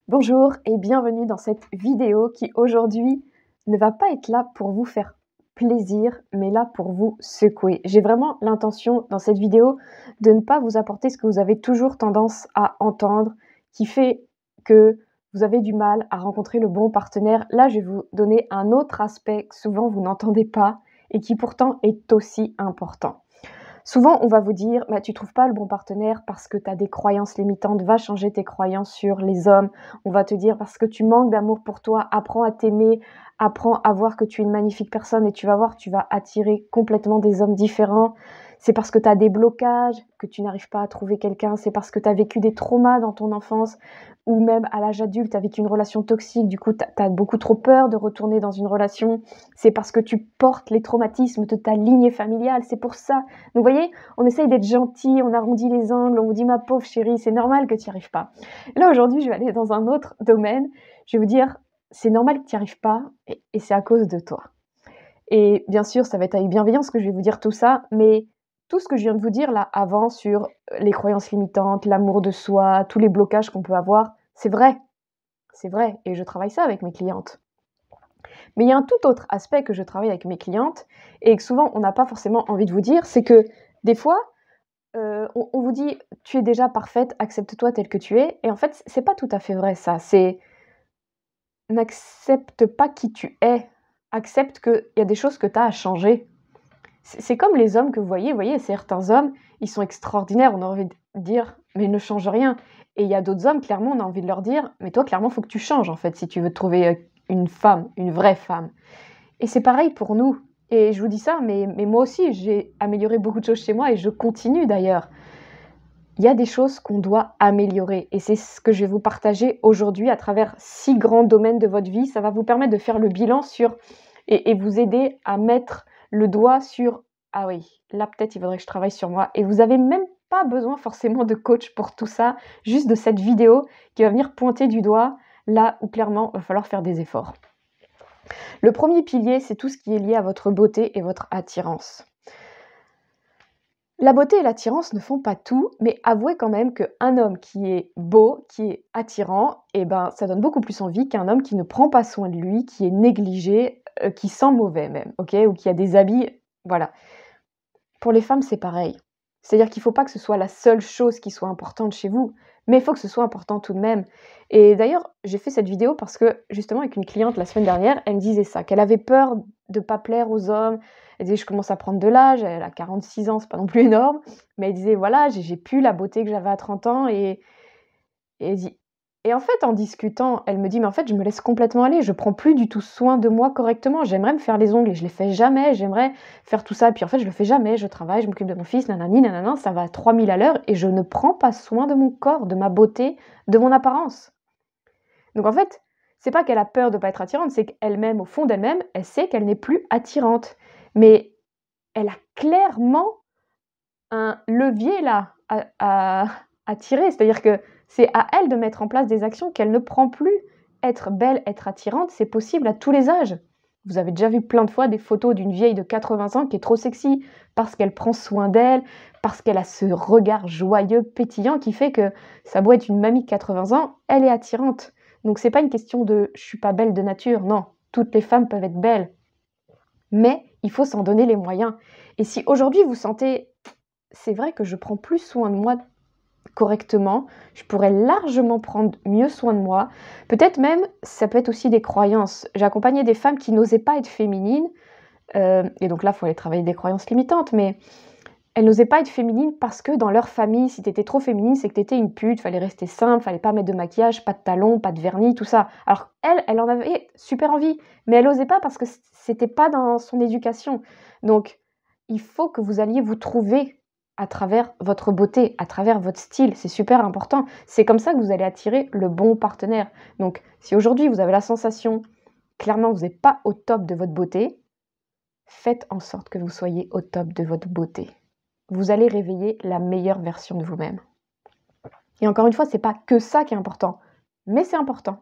Bonjour et bienvenue dans cette vidéo qui aujourd'hui ne va pas être là pour vous faire plaisir, mais là pour vous secouer. J'ai vraiment l'intention dans cette vidéo de ne pas vous apporter ce que vous avez toujours tendance à entendre, qui fait que vous avez du mal à rencontrer le bon partenaire. Là, je vais vous donner un autre aspect que souvent vous n'entendez pas et qui pourtant est aussi important. Souvent, on va vous dire: «Bah, tu trouves pas le bon partenaire parce que tu as des croyances limitantes, va changer tes croyances sur les hommes». On va te dire: «Parce que tu manques d'amour pour toi, apprends à t'aimer, apprends à voir que tu es une magnifique personne et tu vas voir, tu vas attirer complètement des hommes différents. C'est parce que tu as des blocages que tu n'arrives pas à trouver quelqu'un, c'est parce que tu as vécu des traumas dans ton enfance ou même à l'âge adulte, tu as vécu une relation toxique, du coup tu as beaucoup trop peur de retourner dans une relation. C'est parce que tu portes les traumatismes de ta lignée familiale, c'est pour ça». Donc vous voyez, on essaye d'être gentil, on arrondit les angles, on vous dit: «Ma pauvre chérie, c'est normal que tu y arrives pas». Là, aujourd'hui, je vais aller dans un autre domaine. Je vais vous dire: «C'est normal que tu y arrives pas et c'est à cause de toi». Et bien sûr, ça va être avec bienveillance que je vais vous dire tout ça, mais tout ce que je viens de vous dire là avant sur, les croyances limitantes, l'amour de soi, tous les blocages qu'on peut avoir, c'est vrai et je travaille ça avec mes clientes. Mais il y a un tout autre aspect que je travaille avec mes clientes et que souvent on n'a pas forcément envie de vous dire, c'est que des fois, on vous dit: «Tu es déjà parfaite, accepte-toi telle que tu es» et en fait, c'est pas tout à fait vrai ça. C'est: n'accepte pas qui tu es, accepte qu'il y a des choses que tu as à changer. C'est comme les hommes que vous voyez certains hommes, ils sont extraordinaires, on a envie de dire: «Mais ne change rien» et il y a d'autres hommes, clairement, on a envie de leur dire: «Mais toi, clairement, faut que tu changes, en fait, si tu veux trouver, une femme, une vraie femme». Et c'est pareil pour nous et je vous dis ça, mais moi aussi, j'ai amélioré beaucoup de choses chez moi et je continue d'ailleurs. Il y a des choses qu'on doit améliorer et c'est ce que je vais vous partager aujourd'hui à travers 6 grands domaines de votre vie. Ça va vous permettre de faire le bilan sur et vous aider à mettre le doigt sur: «Ah oui, là peut-être il faudrait que je travaille sur moi» et vous avez même pas besoin forcément de coach pour tout ça, juste de cette vidéo qui va venir pointer du doigt là où clairement il va falloir faire des efforts. Le premier pilier, c'est tout ce qui est lié à votre beauté et votre attirance. La beauté et l'attirance ne font pas tout, mais avouez quand même qu'un homme qui est beau, qui est attirant, eh ben, ça donne beaucoup plus envie qu'un homme qui ne prend pas soin de lui, qui est négligé, qui sent mauvais même, OK? Ou qui a des habits voilà. Pour les femmes, c'est pareil. C'est-à-dire qu'il ne faut pas que ce soit la seule chose qui soit importante chez vous, mais il faut que ce soit important tout de même. Et d'ailleurs, j'ai fait cette vidéo parce que, justement, avec une cliente la semaine dernière, elle me disait ça, qu'elle avait peur de pas plaire aux hommes. Elle disait: «Je commence à prendre de l'âge», elle a 46 ans, c'est pas non plus énorme, mais elle disait: «Voilà, j'ai plus la beauté que j'avais à 30 ans» et elle dit et en fait, en discutant, elle me dit: «Mais en fait, je me laisse complètement aller, je prends plus du tout soin de moi correctement. J'aimerais me faire les ongles et je les fais jamais, j'aimerais faire tout ça, puis en fait, je le fais jamais. Je travaille, je m'occupe de mon fils, nanani nanana, ça va à 3000 à l'heure et je ne prends pas soin de mon corps, de ma beauté, de mon apparence». Donc en fait, c'est pas qu'elle a peur de pas être attirante, c'est qu'elle-même, au fond d'elle-même, elle sait qu'elle n'est plus attirante. Mais elle a clairement un levier là à tirer. C'est-à-dire que c'est à elle de mettre en place des actions qu'elle ne prend plus. Être belle, être attirante, c'est possible à tous les âges. Vous avez déjà vu plein de fois des photos d'une vieille de 80 ans qui est trop sexy parce qu'elle prend soin d'elle, parce qu'elle a ce regard joyeux, pétillant qui fait que ça doit être une mamie de 80 ans, elle est attirante. Donc c'est pas une question de «je suis pas belle de nature», non, toutes les femmes peuvent être belles, mais il faut s'en donner les moyens. Et si aujourd'hui vous sentez c'est vrai que je prends plus soin de moi correctement, je pourrais largement prendre mieux soin de moi. Peut-être même, ça peut être aussi des croyances. J'ai accompagné des femmes qui n'osaient pas être féminines, et donc là, il faut aller travailler des croyances limitantes, mais elles n'osaient pas être féminines parce que dans leur famille, si tu étais trop féminine, c'est que tu étais une pute, fallait rester simple, fallait pas mettre de maquillage, pas de talons, pas de vernis, tout ça. Alors elle en avait super envie, mais elle osait pas parce que c'était pas dans son éducation. Donc il faut que vous alliez vous trouver à travers votre beauté, à travers votre style, c'est super important. C'est comme ça que vous allez attirer le bon partenaire. Donc si aujourd'hui vous avez la sensation, clairement vous n'êtes pas au top de votre beauté, faites en sorte que vous soyez au top de votre beauté. Vous allez réveiller la meilleure version de vous-même. Et encore une fois, c'est pas que ça qui est important, mais c'est important.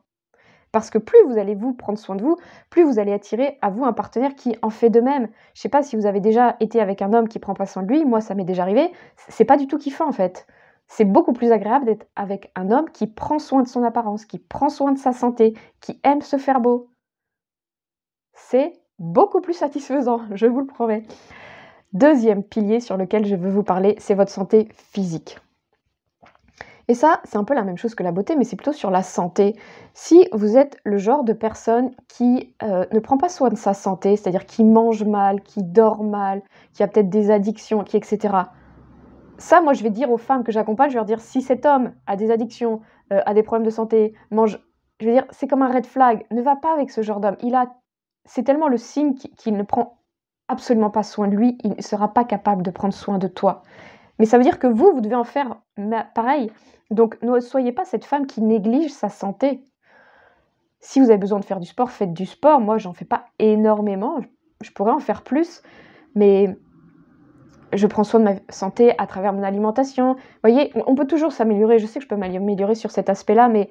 Parce que plus vous allez vous prendre soin de vous, plus vous allez attirer à vous un partenaire qui en fait de même. Je sais pas si vous avez déjà été avec un homme qui prend pas soin de lui, moi ça m'est déjà arrivé, c'est pas du tout kiffant en fait. C'est beaucoup plus agréable d'être avec un homme qui prend soin de son apparence, qui prend soin de sa santé, qui aime se faire beau. C'est beaucoup plus satisfaisant, je vous le promets. Deuxième pilier sur lequel je veux vous parler, c'est votre santé physique. Et ça, c'est un peu la même chose que la beauté, mais c'est plutôt sur la santé. Si vous êtes le genre de personne qui ne prend pas soin de sa santé, c'est-à-dire qui mange mal, qui dort mal, qui a peut-être des addictions, etc. Ça, moi, je vais dire aux femmes que j'accompagne, je vais leur dire, si cet homme a des addictions, a des problèmes de santé, mange... Je veux dire, c'est comme un red flag. Ne va pas avec ce genre d'homme. C'est tellement le signe qu'il ne prend absolument pas soin de lui, il ne sera pas capable de prendre soin de toi. Mais ça veut dire que vous devez en faire pareil. Donc, ne soyez pas cette femme qui néglige sa santé. Si vous avez besoin de faire du sport, faites du sport. Moi, j'en fais pas énormément. Je pourrais en faire plus, mais je prends soin de ma santé à travers mon alimentation. Vous voyez, on peut toujours s'améliorer. Je sais que je peux m'améliorer sur cet aspect-là, mais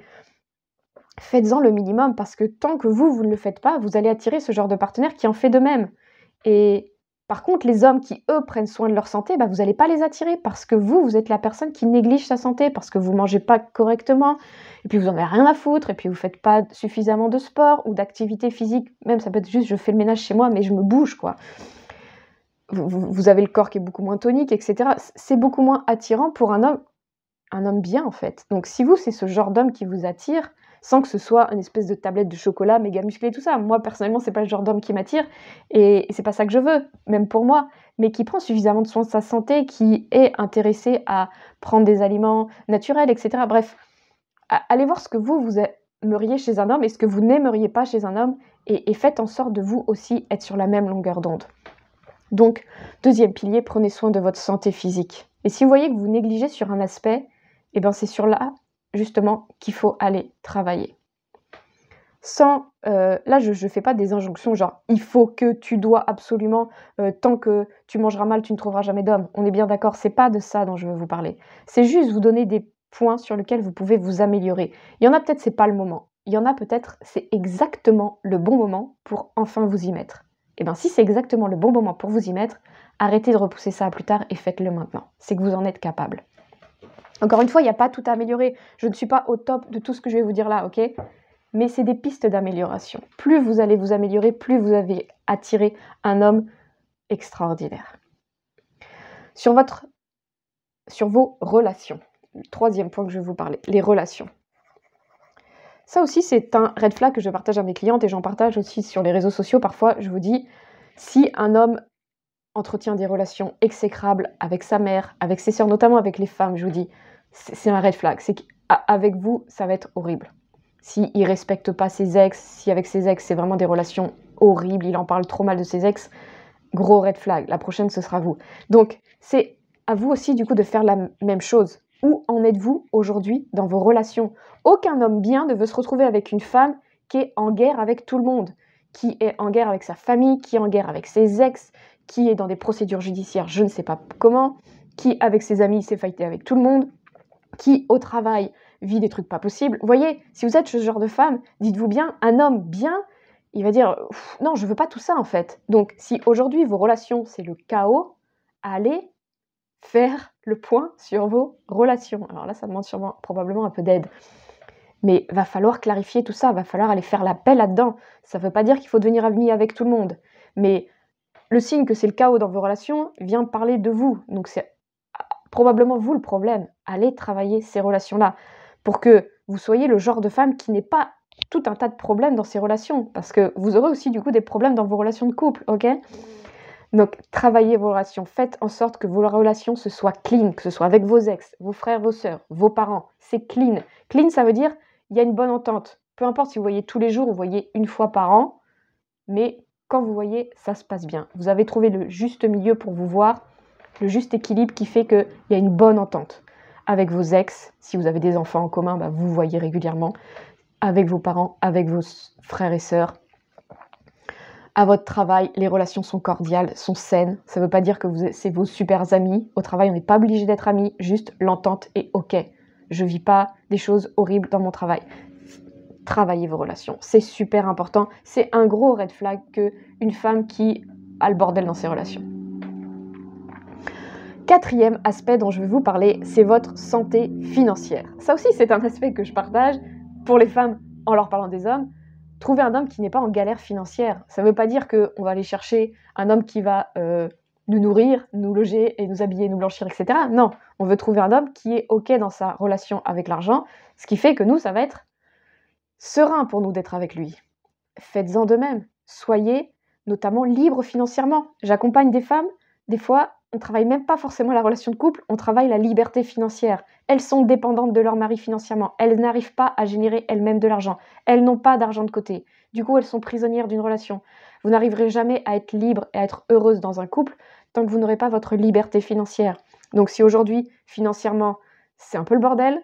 faites-en le minimum, parce que tant que vous ne le faites pas, vous allez attirer ce genre de partenaire qui en fait de même. Et par contre, les hommes qui, eux, prennent soin de leur santé, vous n'allez pas les attirer, parce que vous êtes la personne qui néglige sa santé, parce que vous ne mangez pas correctement, et puis vous n'en avez rien à foutre, et puis vous ne faites pas suffisamment de sport ou d'activité physique. Même ça peut être juste, je fais le ménage chez moi, mais je me bouge, quoi. Vous avez le corps qui est beaucoup moins tonique, etc. C'est beaucoup moins attirant pour un homme bien, en fait. Donc si c'est ce genre d'homme qui vous attire, sans que ce soit une espèce de tablette de chocolat méga musclée et tout ça. Moi, personnellement, c'est pas le genre d'homme qui m'attire, et c'est pas ça que je veux, même pour moi, mais qui prend suffisamment de soin de sa santé, qui est intéressé à prendre des aliments naturels, etc. Bref, allez voir ce que vous aimeriez chez un homme et ce que vous n'aimeriez pas chez un homme, et faites en sorte de vous aussi être sur la même longueur d'onde. Donc, deuxième pilier, prenez soin de votre santé physique. Et si vous voyez que vous négligez sur un aspect, c'est sur là, justement, qu'il faut aller travailler. Là, je ne fais pas des injonctions genre « il faut que tu dois absolument, tant que tu mangeras mal, tu ne trouveras jamais d'homme ». On est bien d'accord, c'est pas de ça dont je veux vous parler. C'est juste vous donner des points sur lesquels vous pouvez vous améliorer. Il y en a peut-être, c'est pas le moment. Il y en a peut-être, c'est exactement le bon moment pour enfin vous y mettre. Si c'est exactement le bon moment pour vous y mettre, arrêtez de repousser ça à plus tard et faites-le maintenant. C'est que vous en êtes capable. Encore une fois, il n'y a pas tout à améliorer. Je ne suis pas au top de tout ce que je vais vous dire là, ok ? Mais c'est des pistes d'amélioration. Plus vous allez vous améliorer, plus vous avez attiré un homme extraordinaire. Sur vos relations. Le troisième point que je vais vous parler, les relations. Ça aussi, c'est un red flag que je partage à mes clientes et j'en partage aussi sur les réseaux sociaux. Parfois, je vous dis, si un homme entretient des relations exécrables avec sa mère, avec ses sœurs, notamment avec les femmes, je vous dis, c'est un red flag. C'est qu'avec vous, ça va être horrible. S'il ne respecte pas ses ex, si avec ses ex, c'est vraiment des relations horribles, il en parle trop mal de ses ex, gros red flag. La prochaine, ce sera vous. Donc, c'est à vous aussi, du coup, de faire la même chose. Où en êtes-vous aujourd'hui dans vos relations ? Aucun homme bien ne veut se retrouver avec une femme qui est en guerre avec tout le monde, qui est en guerre avec sa famille, qui est en guerre avec ses ex, qui est dans des procédures judiciaires, je ne sais pas comment, qui, avec ses amis, s'est fighté avec tout le monde, qui, au travail, vit des trucs pas possibles. Vous voyez, si vous êtes ce genre de femme, dites-vous bien, un homme bien, il va dire « Non, je veux pas tout ça, en fait ». Donc, si aujourd'hui, vos relations, c'est le chaos, allez faire le point sur vos relations. Alors là, ça demande probablement un peu d'aide. Mais va falloir clarifier tout ça, va falloir aller faire la paix là-dedans. Ça ne veut pas dire qu'il faut devenir ami avec tout le monde. Mais le signe que c'est le chaos dans vos relations vient parler de vous. Donc c'est probablement vous le problème. Allez travailler ces relations-là pour que vous soyez le genre de femme qui n'ait pas tout un tas de problèmes dans ses relations. Parce que vous aurez aussi du coup des problèmes dans vos relations de couple, ok ? Donc, travaillez vos relations. Faites en sorte que vos relations se soient clean, que ce soit avec vos ex, vos frères, vos sœurs, vos parents. C'est clean. Clean, ça veut dire il y a une bonne entente. Peu importe si vous voyez tous les jours ou vous voyez une fois par an, mais quand vous voyez, ça se passe bien. Vous avez trouvé le juste milieu pour vous voir, le juste équilibre qui fait qu'il y a une bonne entente. Avec vos ex, si vous avez des enfants en commun, vous voyez régulièrement. Avec vos parents, avec vos frères et sœurs. À votre travail, les relations sont cordiales, sont saines. Ça ne veut pas dire que c'est vos super amis. Au travail, on n'est pas obligé d'être amis, juste l'entente est OK. Je ne vis pas des choses horribles dans mon travail. Travaillez vos relations, c'est super important. C'est un gros red flag qu'une femme qui a le bordel dans ses relations. 4e aspect dont je vais vous parler, c'est votre santé financière. Ça aussi, c'est un aspect que je partage pour les femmes en leur parlant des hommes. Trouver un homme qui n'est pas en galère financière. Ça ne veut pas dire qu'on va aller chercher un homme qui va nous nourrir, nous loger et nous habiller, nous blanchir, etc. Non, on veut trouver un homme qui est OK dans sa relation avec l'argent, ce qui fait que nous, ça va être serein pour nous d'être avec lui. Faites-en de même. Soyez notamment libres financièrement. J'accompagne des femmes, des fois, on ne travaille même pas forcément la relation de couple, on travaille la liberté financière. Elles sont dépendantes de leur mari financièrement. Elles n'arrivent pas à générer elles-mêmes de l'argent. Elles n'ont pas d'argent de côté. Du coup, elles sont prisonnières d'une relation. Vous n'arriverez jamais à être libre et à être heureuse dans un couple tant que vous n'aurez pas votre liberté financière. Donc si aujourd'hui, financièrement, c'est un peu le bordel,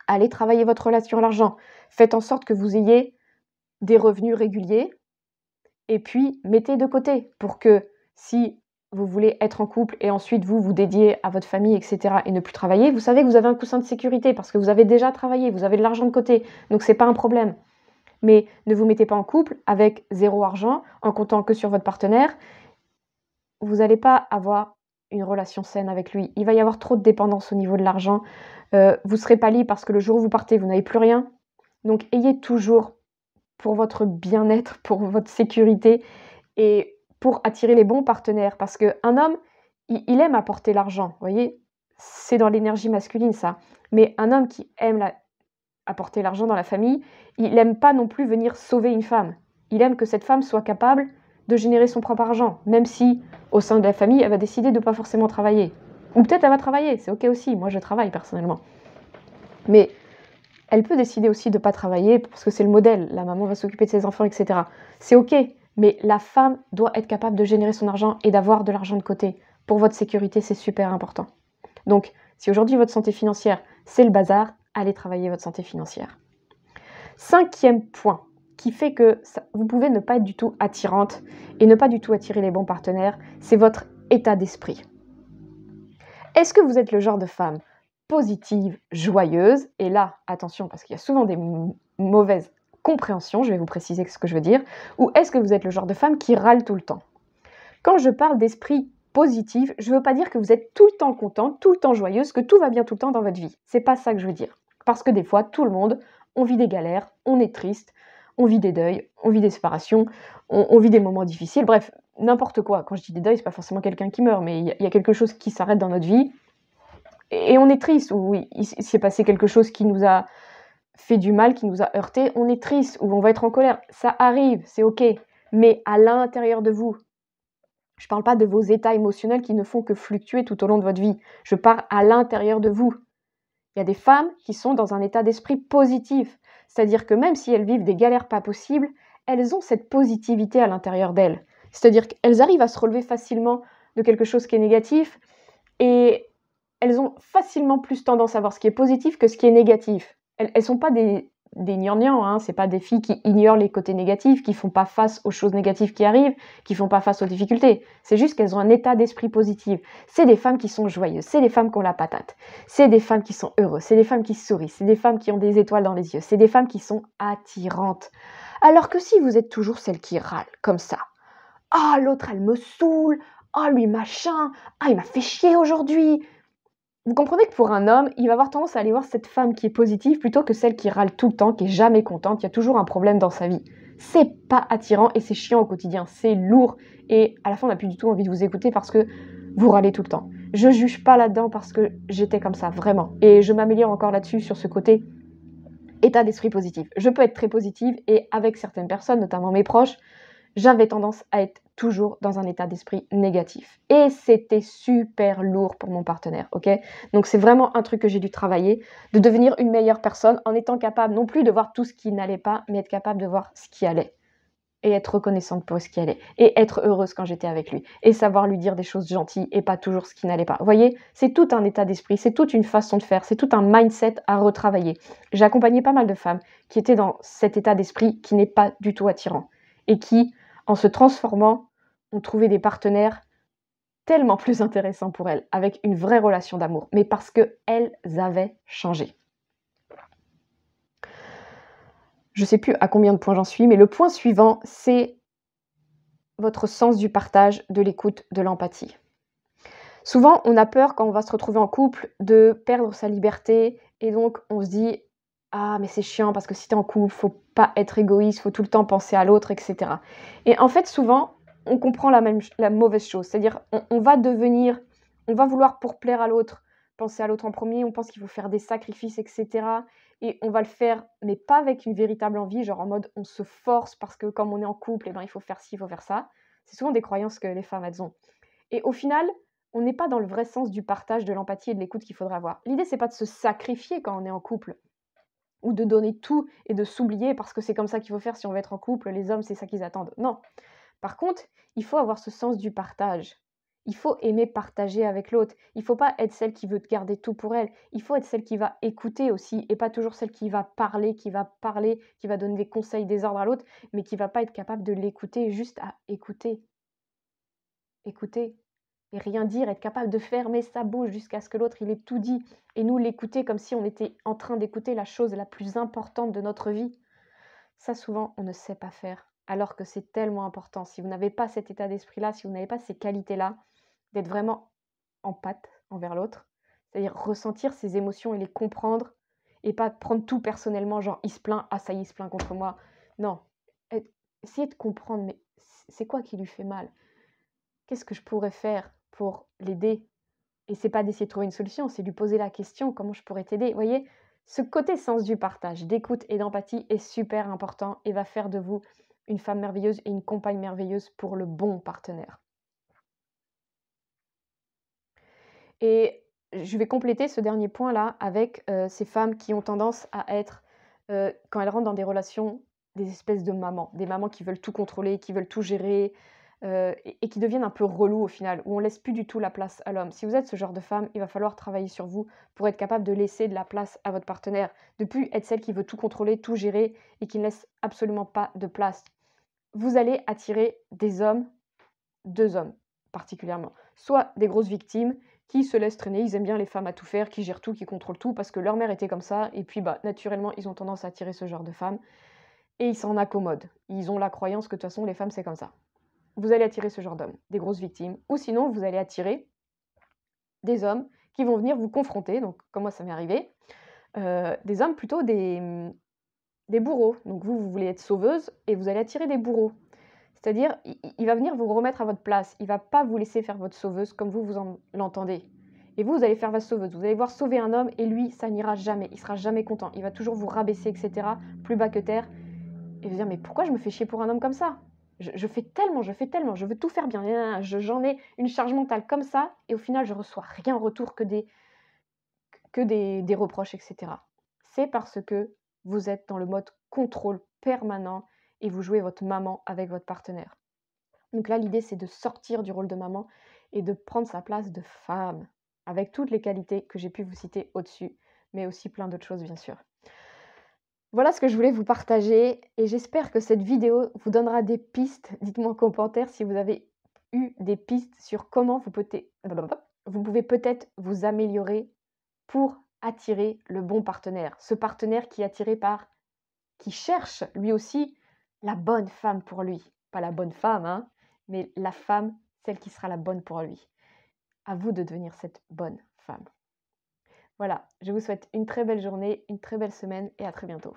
allez travailler votre relation à l'argent. Faites en sorte que vous ayez des revenus réguliers et puis mettez de côté pour que si vous voulez être en couple et ensuite vous dédiez à votre famille, etc. et ne plus travailler, vous savez que vous avez un coussin de sécurité parce que vous avez déjà travaillé, vous avez de l'argent de côté, donc c'est pas un problème. Mais ne vous mettez pas en couple avec 0 argent en comptant que sur votre partenaire. Vous n'allez pas avoir une relation saine avec lui. Il va y avoir trop de dépendance au niveau de l'argent. Vous ne serez pas libre parce que le jour où vous partez, vous n'avez plus rien. Donc ayez toujours, pour votre bien-être, pour votre sécurité et pour attirer les bons partenaires. Parce qu'un homme, il aime apporter l'argent, vous voyez, c'est dans l'énergie masculine ça. Mais un homme qui aime apporter l'argent dans la famille, il n'aime pas non plus venir sauver une femme. Il aime que cette femme soit capable de générer son propre argent, même si au sein de la famille, elle va décider de ne pas forcément travailler. Ou peut-être elle va travailler, c'est ok aussi, moi je travaille personnellement. Mais elle peut décider aussi de ne pas travailler parce que c'est le modèle, la maman va s'occuper de ses enfants, etc. C'est ok, mais la femme doit être capable de générer son argent et d'avoir de l'argent de côté. Pour votre sécurité, c'est super important. Donc, si aujourd'hui votre santé financière, c'est le bazar, allez travailler votre santé financière. 5e point qui fait que vous pouvez ne pas être du tout attirante et ne pas du tout attirer les bons partenaires, c'est votre état d'esprit. Est-ce que vous êtes le genre de femme positive, joyeuse, et là, attention, parce qu'il y a souvent des mauvaises compréhensions, je vais vous préciser ce que je veux dire, ou est-ce que vous êtes le genre de femme qui râle tout le temps? Quand je parle d'esprit positif, je ne veux pas dire que vous êtes tout le temps contente, tout le temps joyeuse, que tout va bien tout le temps dans votre vie. C'est pas ça que je veux dire. Parce que des fois, tout le monde, on vit des galères, on est triste, on vit des deuils, on vit des séparations, on vit des moments difficiles, bref, n'importe quoi. Quand je dis des deuils, c'est pas forcément quelqu'un qui meurt, mais il y a quelque chose qui s'arrête dans notre vie et on est triste, ou il s'est passé quelque chose qui nous a fait du mal, qui nous a heurté, on est triste, ou on va être en colère. Ça arrive, c'est ok, mais à l'intérieur de vous. Je ne parle pas de vos états émotionnels qui ne font que fluctuer tout au long de votre vie. Je parle à l'intérieur de vous. Il y a des femmes qui sont dans un état d'esprit positif. C'est-à-dire que même si elles vivent des galères pas possibles, elles ont cette positivité à l'intérieur d'elles. C'est-à-dire qu'elles arrivent à se relever facilement de quelque chose qui est négatif et elles ont facilement plus tendance à voir ce qui est positif que ce qui est négatif. Elles ne sont pas des gnangnans, hein, c'est pas des filles qui ignorent les côtés négatifs, qui font pas face aux choses négatives qui arrivent, qui font pas face aux difficultés. C'est juste qu'elles ont un état d'esprit positif. C'est des femmes qui sont joyeuses, c'est des femmes qui ont la patate, c'est des femmes qui sont heureuses, c'est des femmes qui sourient, c'est des femmes qui ont des étoiles dans les yeux, c'est des femmes qui sont attirantes. Alors que si vous êtes toujours celle qui râle, comme ça, « Ah, l'autre, elle me saoule, ah, lui, machin, ah, il m'a fait chier aujourd'hui », vous comprenez que pour un homme, il va avoir tendance à aller voir cette femme qui est positive plutôt que celle qui râle tout le temps, qui est jamais contente, qui a toujours un problème dans sa vie. C'est pas attirant et c'est chiant au quotidien, c'est lourd et à la fin on n'a plus du tout envie de vous écouter parce que vous râlez tout le temps. Je juge pas là-dedans parce que j'étais comme ça, vraiment. Et je m'améliore encore là-dessus sur ce côté état d'esprit positif. Je peux être très positive et avec certaines personnes, notamment mes proches, j'avais tendance à être toujours dans un état d'esprit négatif. Et c'était super lourd pour mon partenaire, ok? Donc c'est vraiment un truc que j'ai dû travailler, de devenir une meilleure personne en étant capable non plus de voir tout ce qui n'allait pas, mais être capable de voir ce qui allait. Et être reconnaissante pour ce qui allait. Et être heureuse quand j'étais avec lui. Et savoir lui dire des choses gentilles et pas toujours ce qui n'allait pas. Vous voyez, c'est tout un état d'esprit, c'est toute une façon de faire, c'est tout un mindset à retravailler. J'ai accompagné pas mal de femmes qui étaient dans cet état d'esprit qui n'est pas du tout attirant. Et qui, en se transformant, ont trouvé des partenaires tellement plus intéressants pour elles, avec une vraie relation d'amour, mais parce qu'elles avaient changé. Je ne sais plus à combien de points j'en suis, mais le point suivant, c'est votre sens du partage, de l'écoute, de l'empathie. Souvent, on a peur quand on va se retrouver en couple de perdre sa liberté et donc on se dit: «Ah mais c'est chiant parce que si tu es en couple, faut pas être égoïste, faut tout le temps penser à l'autre» et cetera. Et en fait, souvent, on comprend la mauvaise chose. C'est-à-dire on va vouloir pour plaire à l'autre, penser à l'autre en premier. On pense qu'il faut faire des sacrifices et cetera et on va le faire, mais pas avec une véritable envie, genre en mode on se force parce que comme on est en couple et ben, il faut faire ci, il faut faire ça. C'est souvent des croyances que les femmes, elles ont. Et au final, on n'est pas dans le vrai sens du partage, de l'empathie et de l'écoute qu'il faudrait avoir. L'idée, c'est pas de se sacrifier quand on est en couple ou de donner tout et de s'oublier parce que c'est comme ça qu'il faut faire si on veut être en couple, les hommes, c'est ça qu'ils attendent. Non. Par contre, il faut avoir ce sens du partage. Il faut aimer partager avec l'autre. Il ne faut pas être celle qui veut garder tout pour elle. Il faut être celle qui va écouter aussi et pas toujours celle qui va donner des conseils, des ordres à l'autre, mais qui va pas être capable de l'écouter, juste à écouter. Écouter et rien dire, être capable de fermer sa bouche jusqu'à ce que l'autre il ait tout dit et nous l'écouter comme si on était en train d'écouter la chose la plus importante de notre vie. Ça souvent on ne sait pas faire alors que c'est tellement important. Si vous n'avez pas cet état d'esprit-là, si vous n'avez pas ces qualités-là, d'être vraiment empathe envers l'autre, c'est-à-dire ressentir ses émotions et les comprendre et pas prendre tout personnellement, genre il se plaint, ah ça y est, il se plaint contre moi. Non, essayez de comprendre, mais c'est quoi qui lui fait mal? Qu'est-ce que je pourrais faire pour l'aider? Et c'est pas d'essayer de trouver une solution, c'est lui poser la question: «Comment je pourrais t'aider?» Vous voyez? Ce côté sens du partage, d'écoute et d'empathie est super important et va faire de vous une femme merveilleuse et une compagne merveilleuse pour le bon partenaire. Et je vais compléter ce dernier point-là avec, ces femmes qui ont tendance à être, quand elles rentrent dans des relations, des espèces de mamans. Des mamans qui veulent tout contrôler, qui veulent tout gérer, et qui deviennent un peu relous au final, où on laisse plus du tout la place à l'homme. Si vous êtes ce genre de femme, il va falloir travailler sur vous pour être capable de laisser de la place à votre partenaire, de plus être celle qui veut tout contrôler, tout gérer et qui ne laisse absolument pas de place. Vous allez attirer des hommes, 2 hommes particulièrement, soit des grosses victimes qui se laissent traîner, ils aiment bien les femmes à tout faire, qui gèrent tout, qui contrôlent tout parce que leur mère était comme ça et puis, bah, naturellement, ils ont tendance à attirer ce genre de femmes et ils s'en accommodent. Ils ont la croyance que de toute façon les femmes c'est comme ça. Vous allez attirer ce genre d'hommes, des grosses victimes ou sinon vous allez attirer des hommes qui vont venir vous confronter, donc comme moi ça m'est arrivé, des hommes plutôt des bourreaux. Donc vous voulez être sauveuse et vous allez attirer des bourreaux. C'est-à-dire, il va venir vous remettre à votre place. Il va pas vous laisser faire votre sauveuse comme vous l'entendez. Et vous allez faire votre sauveuse. Vous allez voir sauver un homme et lui, ça n'ira jamais. Il sera jamais content. Il va toujours vous rabaisser, etc., plus bas que terre. Et vous dire, mais pourquoi je me fais chier pour un homme comme ça? Je fais tellement, je veux tout faire bien. J'en ai une charge mentale comme ça. Et au final, je reçois rien en retour que des reproches, etc. C'est parce que vous êtes dans le mode contrôle permanent et vous jouez votre maman avec votre partenaire. Donc là, l'idée, c'est de sortir du rôle de maman et de prendre sa place de femme, avec toutes les qualités que j'ai pu vous citer au-dessus, mais aussi plein d'autres choses, bien sûr. Voilà ce que je voulais vous partager et j'espère que cette vidéo vous donnera des pistes. Dites-moi en commentaire si vous avez eu des pistes sur comment vous pouvez peut-être vous améliorer pour attirer le bon partenaire. Ce partenaire qui est attiré par, qui cherche lui aussi la bonne femme pour lui. Pas la bonne femme, hein, mais la femme, celle qui sera la bonne pour lui. À vous de devenir cette bonne femme. Voilà, je vous souhaite une très belle journée, une très belle semaine et à très bientôt.